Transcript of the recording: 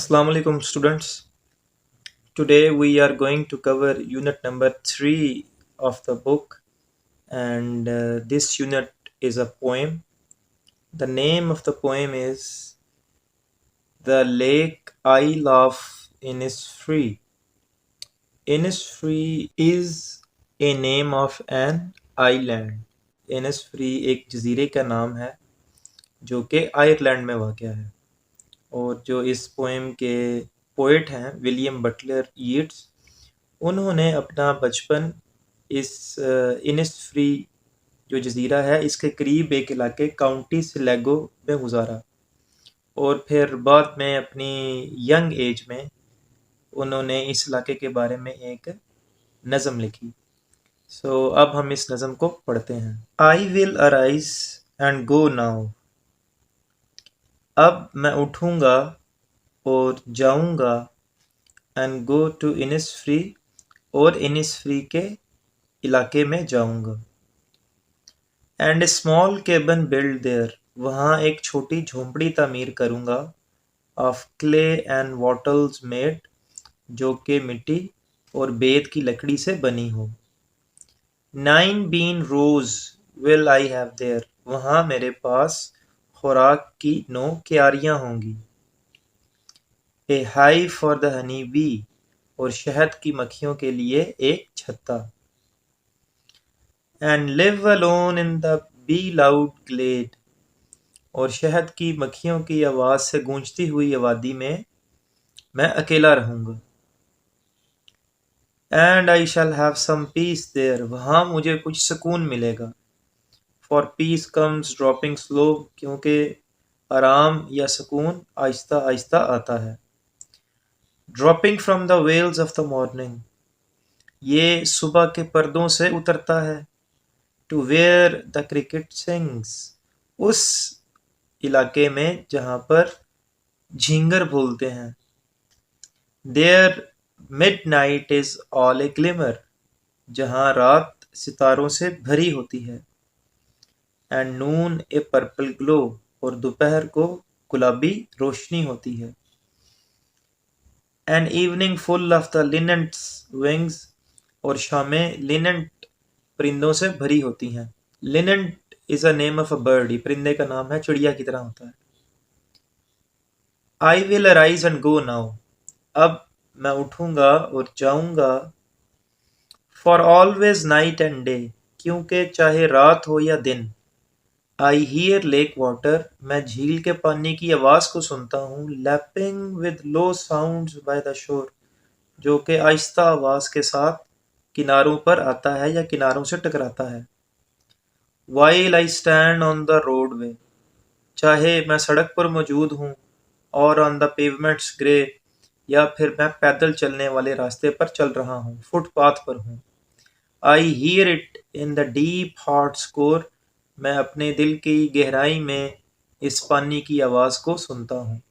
Assalamu alaikum students. Today we are going to cover unit number 3 of the book, and this unit is a poem. The name of the poem is The Lake Isle of Innisfree. Innisfree is a name of an island. Innisfree एक जजीरे का नाम है जो कि Ireland में वाक़या है, और जो इस पोएम के पोइट हैं विलियम बटलर यीट्स, उन्होंने अपना बचपन इस इनिसफ्री जो जजीरा है इसके करीब एक इलाके काउंटी स्लेगो में गुजारा, और फिर बाद में अपनी यंग एज में उन्होंने इस इलाके के बारे में एक नज़म लिखी। अब हम इस नज़म को पढ़ते हैं। I will arise and go now. अब मैं उठूँगा और जाऊँगा, एंड गो टू इनिसफ्री, और इनिसफ्री के इलाके में जाऊँगा। एंड स्मॉल केबन बिल्ड देयर, वहाँ एक छोटी झोंपड़ी तामीर करूँगा। ऑफ क्ले एंड वॉटल्स मेड, जो कि मिट्टी और बेत की लकड़ी से बनी हो। 9 bean rows will I have there, वहाँ मेरे पास खुराक की 9 क्यारियाँ होंगी। A hive for the honey bee, और शहद की मक्खियों के लिए एक छत्ता। And live alone in the bee loud glade, और शहद की मक्खियों की आवाज़ से गूंजती हुई आबादी में मैं अकेला रहूँगा। And I shall have some peace there, वहाँ मुझे कुछ सुकून मिलेगा। For peace comes dropping slow, क्योंकि आराम या सुकून आहिस्ता आहिस्ता आता है। Dropping from the veils of the morning, ये सुबह के पर्दों से उतरता है। To where the cricket sings, उस इलाके में जहाँ पर झींगर बोलते हैं। There midnight is all a glimmer, जहाँ रात सितारों से भरी होती है। And Noon a purple glow, और दोपहर को गुलाबी रोशनी होती है। And evening full of the linnet's wings, और शामें लिनेंट परिंदों से भरी होती हैं। Linnet is a name of a bird, ये परिंदे का नाम है, चिड़िया की तरह होता है। I will arise and go now, अब मैं उठूंगा और जाऊंगा। For always night and day, क्योंकि चाहे रात हो या दिन। आई हियर लेक वाटर, मैं झील के पानी की आवाज को सुनता हूँ। Lapping with low sounds by the shore, जो कि आहिस्ता आवाज के साथ किनारों पर आता है या किनारों से टकराता है। While I stand on the roadway, चाहे मैं सड़क पर मौजूद हूँ, और ऑन द पेवमेंट्स ग्रे, या फिर मैं पैदल चलने वाले रास्ते पर चल रहा हूँ, फुटपाथ पर हूँ। I hear it in the deep heart score, मैं अपने दिल की गहराई में इस पानी की आवाज़ को सुनता हूँ।